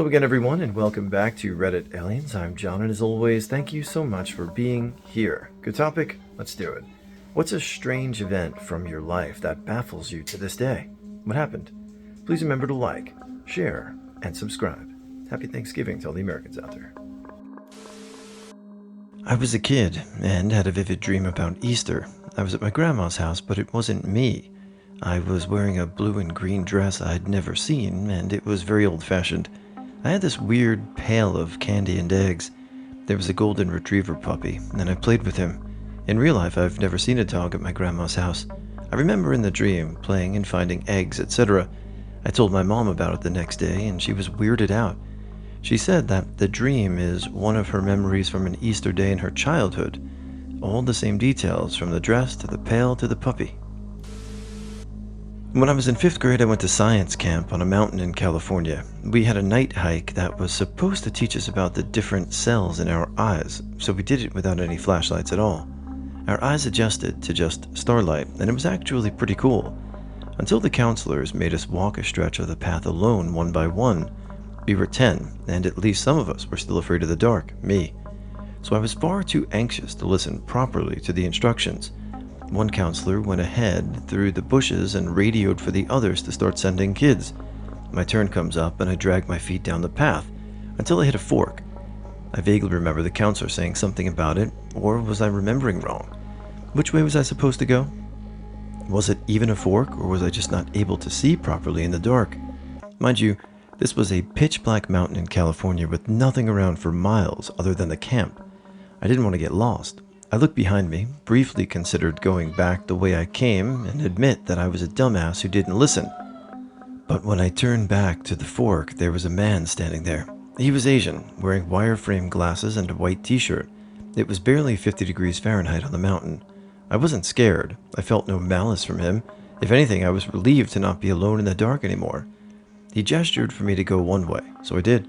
Hello again, everyone, and welcome back to Reddit Aliens. I'm John, and as always, thank you so much for being here. Good topic? Let's do it. What's a strange event from your life that baffles you to this day? What happened? Please remember to like, share, and subscribe. Happy Thanksgiving to all the Americans out there. I was a kid and had a vivid dream about Easter. I was at my grandma's house, but it wasn't me. I was wearing a blue and green dress I'd never seen, and it was very old-fashioned. I had this weird pail of candy and eggs. There was a golden retriever puppy, and I played with him. In real life, I've never seen a dog at my grandma's house. I remember in the dream playing and finding eggs, etc. I told my mom about it the next day, and she was weirded out. She said that the dream is one of her memories from an Easter day in her childhood. All the same details, from the dress to the pail to the puppy. When I was in 5th grade, I went to science camp on a mountain in California. We had a night hike that was supposed to teach us about the different cells in our eyes, so we did it without any flashlights at all. Our eyes adjusted to just starlight, and it was actually pretty cool. Until the counselors made us walk a stretch of the path alone, one by one. We were 10, and at least some of us were still afraid of the dark, me. So I was far too anxious to listen properly to the instructions. One counselor went ahead through the bushes and radioed for the others to start sending kids. My turn comes up and I drag my feet down the path until I hit a fork. I vaguely remember the counselor saying something about it, or was I remembering wrong? Which way was I supposed to go? Was it even a fork, or was I just not able to see properly in the dark? Mind you, this was a pitch-black mountain in California with nothing around for miles other than the camp. I didn't want to get lost. I looked behind me, briefly considered going back the way I came, and admit that I was a dumbass who didn't listen. But when I turned back to the fork, there was a man standing there. He was Asian, wearing wireframe glasses and a white t-shirt. It was barely 50 degrees Fahrenheit on the mountain. I wasn't scared. I felt no malice from him. If anything, I was relieved to not be alone in the dark anymore. He gestured for me to go one way, so I did.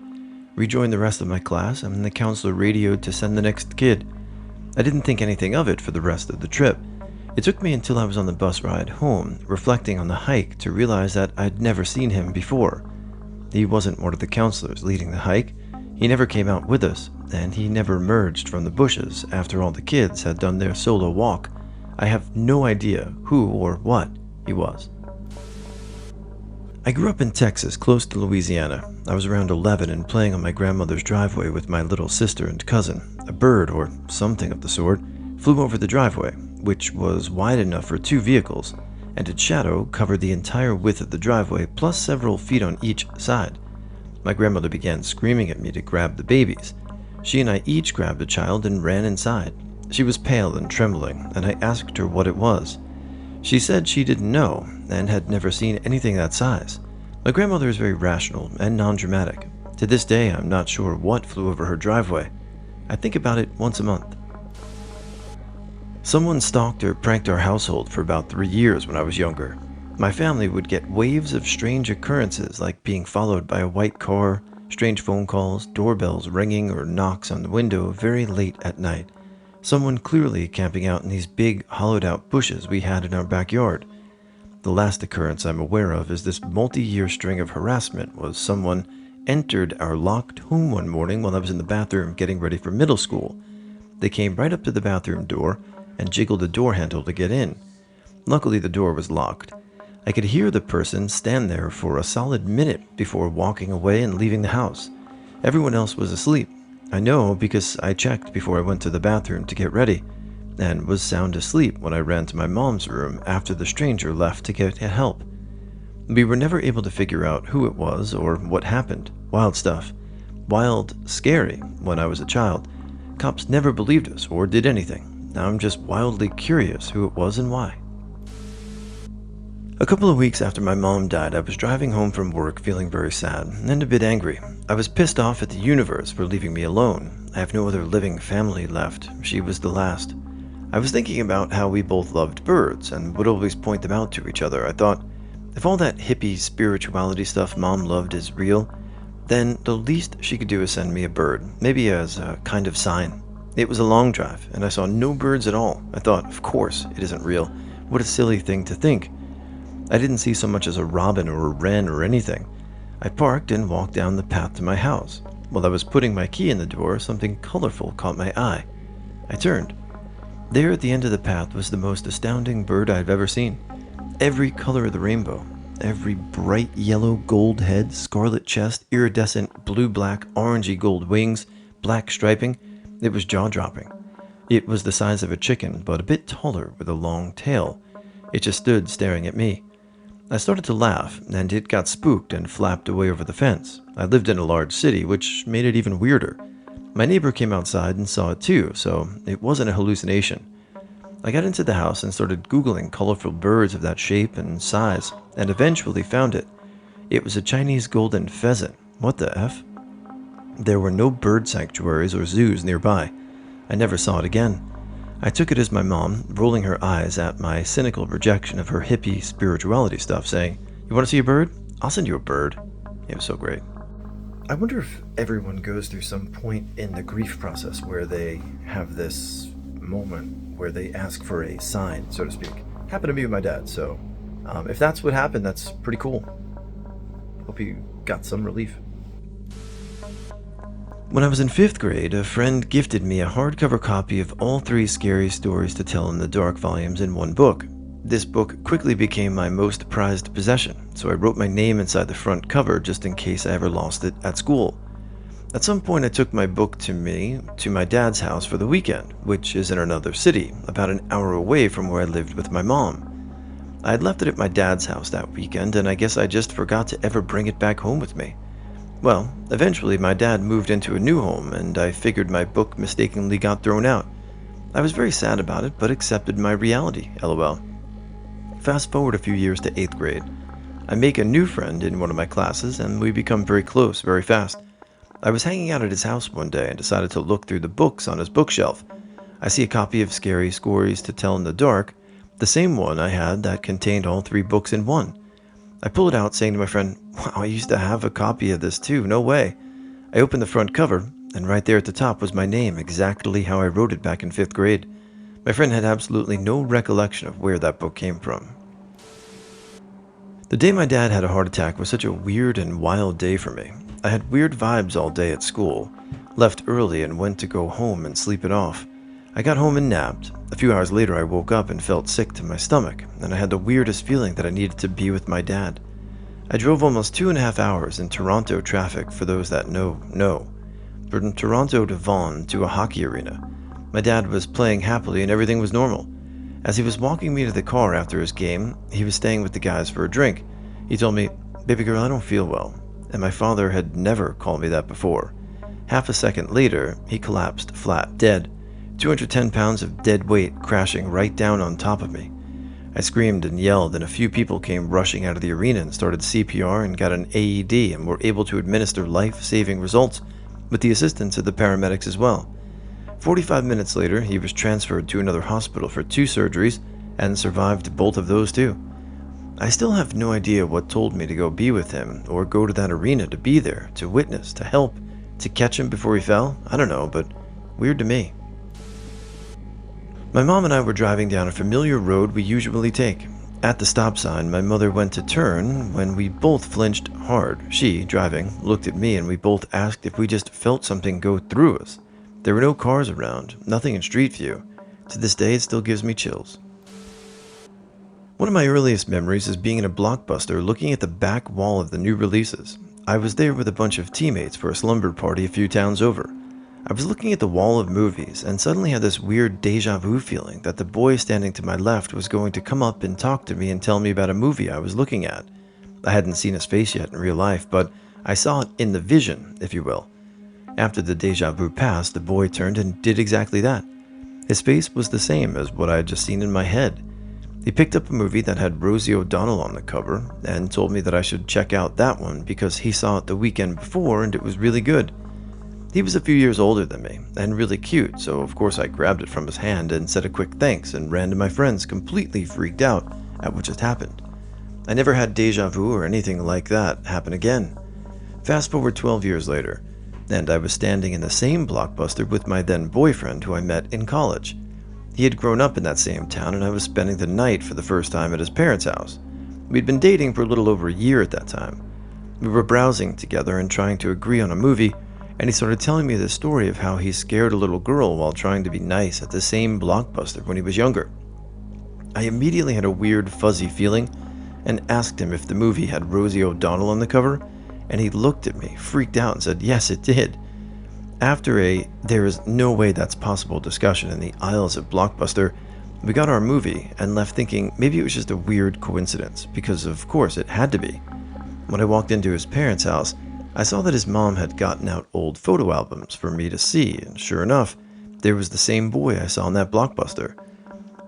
Rejoined the rest of my class, and the counselor radioed to send the next kid. I didn't think anything of it for the rest of the trip. It took me until I was on the bus ride home, reflecting on the hike, to realize that I'd never seen him before. He wasn't one of the counselors leading the hike. He never came out with us, and he never emerged from the bushes after all the kids had done their solo walk. I have no idea who or what he was. I grew up in Texas, close to Louisiana. I was around 11 and playing on my grandmother's driveway with my little sister and cousin. A bird, or something of the sort, flew over the driveway, which was wide enough for 2 vehicles, and its shadow covered the entire width of the driveway, plus several feet on each side. My grandmother began screaming at me to grab the babies. She and I each grabbed a child and ran inside. She was pale and trembling, and I asked her what it was. She said she didn't know, and had never seen anything that size. My grandmother is very rational and non-dramatic. To this day, I'm not sure what flew over her driveway. I think about it once a month. Someone stalked or pranked our household for about 3 years when I was younger. My family would get waves of strange occurrences, like being followed by a white car, strange phone calls, doorbells ringing, or knocks on the window very late at night. Someone clearly camping out in these big, hollowed-out bushes we had in our backyard. The last occurrence I'm aware of is this multi-year string of harassment was someone entered our locked home one morning while I was in the bathroom getting ready for middle school. They came right up to the bathroom door and jiggled the door handle to get in. Luckily, the door was locked. I could hear the person stand there for a solid minute before walking away and leaving the house. Everyone else was asleep. I know because I checked before I went to the bathroom to get ready, and was sound asleep when I ran to my mom's room after the stranger left to get help. We were never able to figure out who it was or what happened. Wild stuff. Wild, scary when I was a child. Cops never believed us or did anything. Now I'm just wildly curious who it was and why. A couple of weeks after my mom died, I was driving home from work feeling very sad and a bit angry. I was pissed off at the universe for leaving me alone. I have no other living family left. She was the last. I was thinking about how we both loved birds and would always point them out to each other. I thought, if all that hippie spirituality stuff Mom loved is real, then the least she could do is send me a bird, maybe as a kind of sign. It was a long drive, and I saw no birds at all. I thought, of course, it isn't real. What a silly thing to think. I didn't see so much as a robin or a wren or anything. I parked and walked down the path to my house. While I was putting my key in the door, something colorful caught my eye. I turned. There at the end of the path was the most astounding bird I've ever seen. Every color of the rainbow. Every bright yellow gold head, scarlet chest, iridescent blue-black, orangey gold wings, black striping. It was jaw-dropping. It was the size of a chicken, but a bit taller with a long tail. It just stood staring at me. I started to laugh, and it got spooked and flapped away over the fence. I lived in a large city, which made it even weirder. My neighbor came outside and saw it too, so it wasn't a hallucination. I got into the house and started Googling colorful birds of that shape and size, and eventually found it. It was a Chinese golden pheasant. What the F? There were no bird sanctuaries or zoos nearby. I never saw it again. I took it as my mom, rolling her eyes at my cynical rejection of her hippie spirituality stuff, saying, "You want to see a bird? I'll send you a bird." It was so great. I wonder if everyone goes through some point in the grief process where they have this moment where they ask for a sign, so to speak. Happened to me with my dad, so if that's what happened, that's pretty cool. Hope you got some relief. When I was in 5th grade, a friend gifted me a hardcover copy of all 3 Scary Stories to Tell in the Dark volumes in one book. This book quickly became my most prized possession, so I wrote my name inside the front cover just in case I ever lost it at school. At some point I took my book to my dad's house for the weekend, which is in another city, about an hour away from where I lived with my mom. I had left it at my dad's house that weekend, and I guess I just forgot to ever bring it back home with me. Well, eventually my dad moved into a new home, and I figured my book mistakenly got thrown out. I was very sad about it, but accepted my reality, lol. Fast forward a few years to 8th grade. I make a new friend in one of my classes, and we become very close very fast. I was hanging out at his house one day and decided to look through the books on his bookshelf. I see a copy of Scary Stories to Tell in the Dark, the same one I had that contained all 3 books in one. I pull it out, saying to my friend, "Wow, I used to have a copy of this too, no way." I opened the front cover, and right there at the top was my name, exactly how I wrote it back in 5th grade. My friend had absolutely no recollection of where that book came from. The day my dad had a heart attack was such a weird and wild day for me. I had weird vibes all day at school, left early and went to go home and sleep it off. I got home and napped. A few hours later I woke up and felt sick to my stomach, and I had the weirdest feeling that I needed to be with my dad. I drove almost 2.5 hours in Toronto traffic, for those that know. From Toronto to Vaughan to a hockey arena. My dad was playing happily and everything was normal. As he was walking me to the car after his game, he was staying with the guys for a drink. He told me, "Baby girl, I don't feel well." And my father had never called me that before. Half a second later, he collapsed flat, dead. 210 pounds of dead weight crashing right down on top of me. I screamed and yelled, and a few people came rushing out of the arena and started CPR and got an AED and were able to administer life-saving results with the assistance of the paramedics as well. 45 minutes later, he was transferred to another hospital for 2 surgeries and survived both of those too. I still have no idea what told me to go be with him or go to that arena to be there, to witness, to help, to catch him before he fell. I don't know, but weird to me. My mom and I were driving down a familiar road we usually take. At the stop sign, my mother went to turn when we both flinched hard. She, driving, looked at me and we both asked if we just felt something go through us. There were no cars around, nothing in street view. To this day, it still gives me chills. One of my earliest memories is being in a Blockbuster looking at the back wall of the new releases. I was there with a bunch of teammates for a slumber party a few towns over. I was looking at the wall of movies and suddenly had this weird deja vu feeling that the boy standing to my left was going to come up and talk to me and tell me about a movie I was looking at. I hadn't seen his face yet in real life, but I saw it in the vision, if you will. After the deja vu passed, the boy turned and did exactly that. His face was the same as what I had just seen in my head. He picked up a movie that had Rosie O'Donnell on the cover and told me that I should check out that one because he saw it the weekend before and it was really good. He was a few years older than me and really cute, so of course I grabbed it from his hand and said a quick thanks and ran to my friends, completely freaked out at what just happened. I never had deja vu or anything like that happen again. Fast forward 12 years later, and I was standing in the same Blockbuster with my then boyfriend who I met in college. He had grown up in that same town and I was spending the night for the first time at his parents' house. We'd been dating for a little over a year at that time. We were browsing together and trying to agree on a movie, and he started telling me the story of how he scared a little girl while trying to be nice at the same Blockbuster when he was younger. I immediately had a weird, fuzzy feeling and asked him if the movie had Rosie O'Donnell on the cover, and he looked at me, freaked out, and said, yes, it did. After a "there is no way that's possible" discussion in the aisles of Blockbuster, we got our movie and left thinking maybe it was just a weird coincidence, because of course it had to be. When I walked into his parents' house, I saw that his mom had gotten out old photo albums for me to see, and sure enough, there was the same boy I saw in that Blockbuster.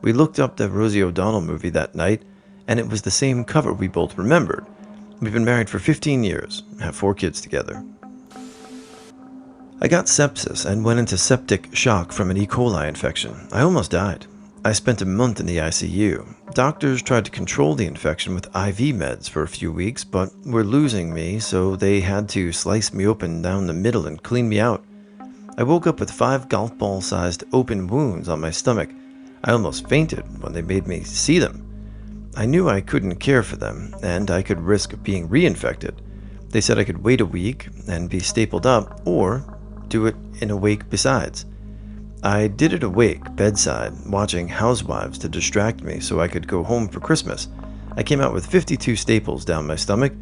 We looked up the Rosie O'Donnell movie that night, and it was the same cover we both remembered. We've been married for 15 years, have 4 kids together. I got sepsis and went into septic shock from an E. coli infection. I almost died. I spent a month in the ICU. Doctors tried to control the infection with IV meds for a few weeks, but were losing me, so they had to slice me open down the middle and clean me out. I woke up with 5 golf ball-sized open wounds on my stomach. I almost fainted when they made me see them. I knew I couldn't care for them, and I could risk being reinfected. They said I could wait a week and be stapled up, or do it in a wake besides. I did it awake, bedside, watching Housewives to distract me so I could go home for Christmas. I came out with 52 staples down my stomach,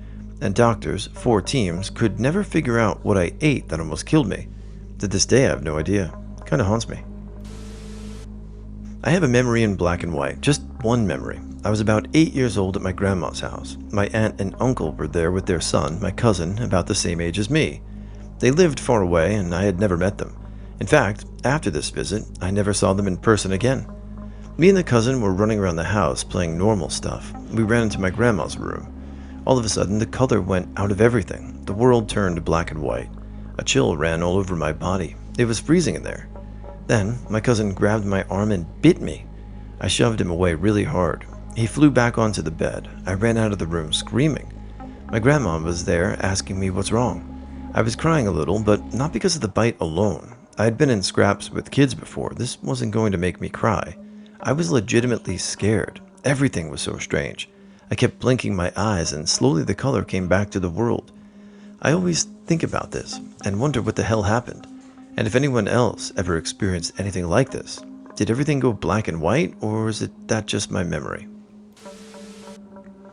and doctors, 4 teams, could never figure out what I ate that almost killed me. To this day, I have no idea. Kinda haunts me. I have a memory in black and white, just one memory. I was about 8 years old at my grandma's house. My aunt and uncle were there with their son, my cousin, about the same age as me. They lived far away, and I had never met them. In fact, after this visit, I never saw them in person again. Me and the cousin were running around the house playing normal stuff. We ran into my grandma's room. All of a sudden, the color went out of everything. The world turned black and white. A chill ran all over my body. It was freezing in there. Then, my cousin grabbed my arm and bit me. I shoved him away really hard. He flew back onto the bed. I ran out of the room screaming. My grandma was there asking me what's wrong. I was crying a little, but not because of the bite alone. I had been in scraps with kids before. This wasn't going to make me cry. I was legitimately scared. Everything was so strange. I kept blinking my eyes, and slowly the color came back to the world. I always think about this and wonder what the hell happened, and if anyone else ever experienced anything like this. Did everything go black and white, or is that just my memory?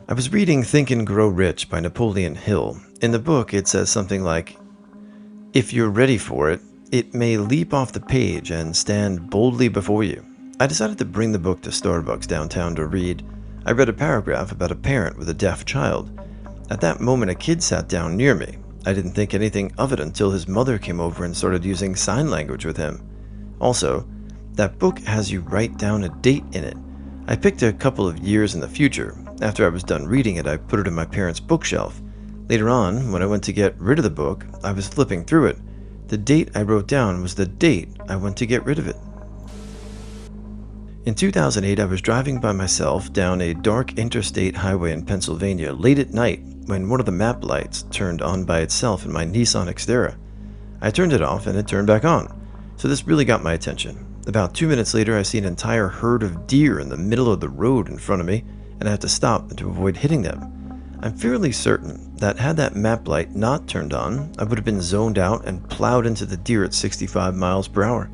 I was reading Think and Grow Rich by Napoleon Hill. In the book, it says something like, "If you're ready for it, it may leap off the page and stand boldly before you." I decided to bring the book to Starbucks downtown to read. I read a paragraph about a parent with a deaf child. At that moment, a kid sat down near me. I didn't think anything of it until his mother came over and started using sign language with him. Also, that book has you write down a date in it. I picked a couple of years in the future. After I was done reading it, I put it in my parents' bookshelf. Later on, when I went to get rid of the book, I was flipping through it. The date I wrote down was the date I went to get rid of it. In 2008, I was driving by myself down a dark interstate highway in Pennsylvania late at night when one of the map lights turned on by itself in my Nissan Xterra. I turned it off and it turned back on, so this really got my attention. About 2 minutes later, I see an entire herd of deer in the middle of the road in front of me, and I had to stop to avoid hitting them. I'm fairly certain that had that map light not turned on, I would have been zoned out and plowed into the deer at 65 miles per hour.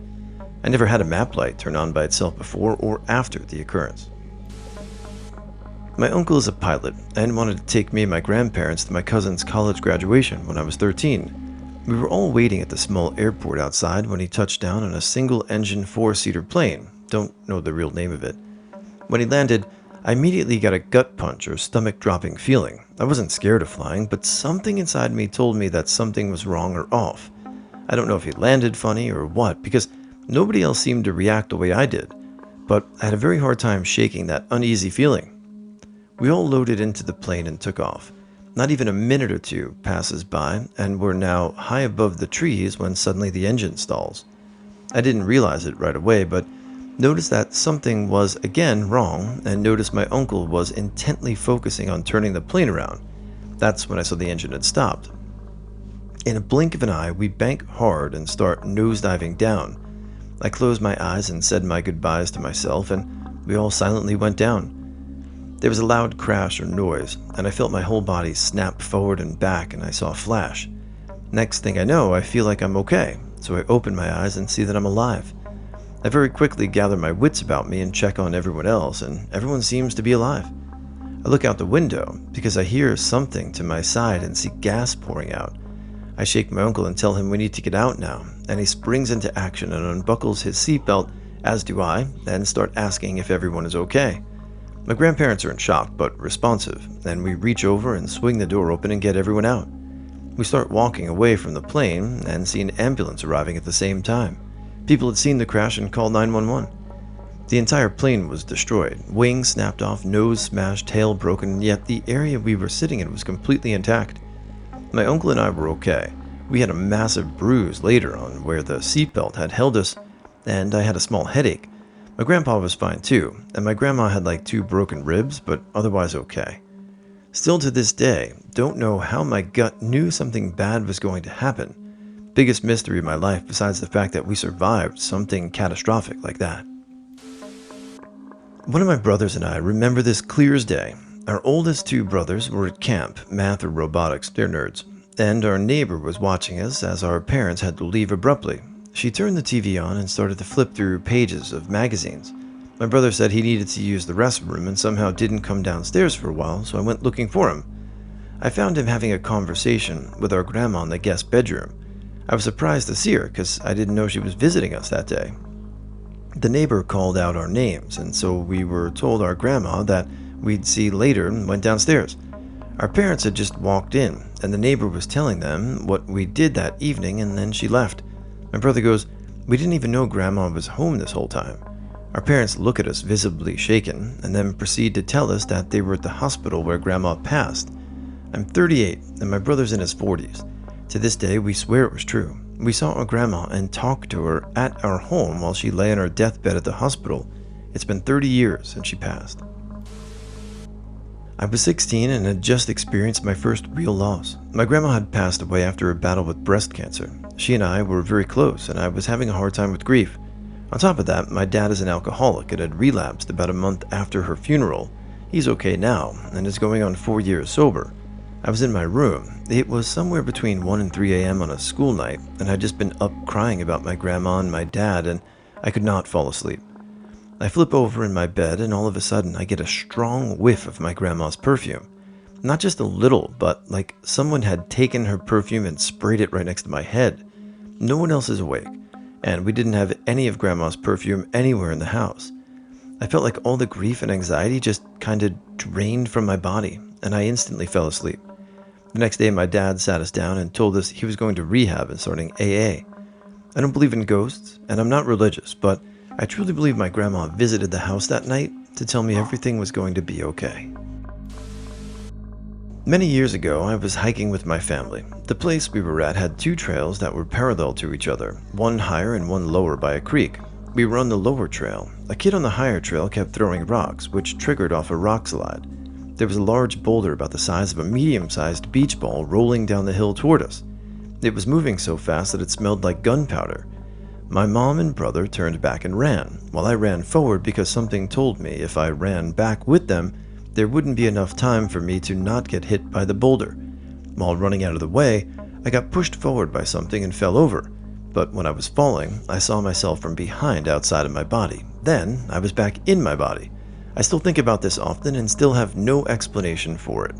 I never had a map light turn on by itself before or after the occurrence. My uncle is a pilot and wanted to take me and my grandparents to my cousin's college graduation when I was 13. We were all waiting at the small airport outside when he touched down on a single-engine 4-seater plane. Don't know the real name of it. When he landed, I immediately got a gut punch or stomach-dropping feeling. I wasn't scared of flying, but something inside me told me that something was wrong or off. I don't know if he landed funny or what, because nobody else seemed to react the way I did, but I had a very hard time shaking that uneasy feeling. We all loaded into the plane and took off. Not even a minute or two passes by, and we're now high above the trees when suddenly the engine stalls. I didn't realize it right away, but noticed that something was again wrong, and noticed my uncle was intently focusing on turning the plane around. That's when I saw the engine had stopped. In a blink of an eye, we bank hard and start nosediving down. I closed my eyes and said my goodbyes to myself, and we all silently went down. There was a loud crash or noise, and I felt my whole body snap forward and back, and I saw a flash. Next thing I know, I feel like I'm okay, so I open my eyes and see that I'm alive. I very quickly gather my wits about me and check on everyone else, and everyone seems to be alive. I look out the window because I hear something to my side and see gas pouring out. I shake my uncle and tell him we need to get out now, and he springs into action and unbuckles his seatbelt, as do I, and start asking if everyone is okay. My grandparents are in shock but responsive, and we reach over and swing the door open and get everyone out. We start walking away from the plane and see an ambulance arriving at the same time. People had seen the crash and called 911. The entire plane was destroyed, wings snapped off, nose smashed, tail broken, yet the area we were sitting in was completely intact. My uncle and I were okay. We had a massive bruise later on where the seatbelt had held us, and I had a small headache. My grandpa was fine too, and my grandma had like 2 broken ribs, but otherwise okay. Still to this day, don't know how my gut knew something bad was going to happen. Biggest mystery of my life besides the fact that we survived something catastrophic like that. One of my brothers and I remember this clear as day. Our oldest 2 brothers were at camp, math or robotics, they're nerds, and our neighbor was watching us as our parents had to leave abruptly. She turned the TV on and started to flip through pages of magazines. My brother said he needed to use the restroom and somehow didn't come downstairs for a while, so I went looking for him. I found him having a conversation with our grandma in the guest bedroom. I was surprised to see her because I didn't know she was visiting us that day. The neighbor called out our names, and so we were told our grandma that we'd see later and went downstairs. Our parents had just walked in, and the neighbor was telling them what we did that evening, and then she left. My brother goes, "We didn't even know Grandma was home this whole time." Our parents look at us visibly shaken, and then proceed to tell us that they were at the hospital where Grandma passed. I'm 38, and my brother's in his 40s. To this day, we swear it was true. We saw our grandma and talked to her at our home while she lay on her deathbed at the hospital. It's been 30 years since she passed. I was 16 and had just experienced my first real loss. My grandma had passed away after a battle with breast cancer. She and I were very close, and I was having a hard time with grief. On top of that, my dad is an alcoholic and had relapsed about a month after her funeral. He's okay now and is going on 4 years sober. I was in my room. It was somewhere between 1 and 3 a.m. on a school night, and I'd just been up crying about my grandma and my dad, and I could not fall asleep. I flip over in my bed, and all of a sudden I get a strong whiff of my grandma's perfume. Not just a little, but like someone had taken her perfume and sprayed it right next to my head. No one else is awake, and we didn't have any of Grandma's perfume anywhere in the house. I felt like all the grief and anxiety just kinda drained from my body, and I instantly fell asleep. The next day, my dad sat us down and told us he was going to rehab and starting AA. I don't believe in ghosts, and I'm not religious, but I truly believe my grandma visited the house that night to tell me everything was going to be okay. Many years ago, I was hiking with my family. The place we were at had 2 trails that were parallel to each other, one higher and one lower by a creek. We were on the lower trail. A kid on the higher trail kept throwing rocks, which triggered off a rock slide. There was a large boulder about the size of a medium-sized beach ball rolling down the hill toward us. It was moving so fast that it smelled like gunpowder. My mom and brother turned back and ran, while I ran forward because something told me if I ran back with them, there wouldn't be enough time for me to not get hit by the boulder. While running out of the way, I got pushed forward by something and fell over. But when I was falling, I saw myself from behind outside of my body. Then, I was back in my body. I still think about this often and still have no explanation for it.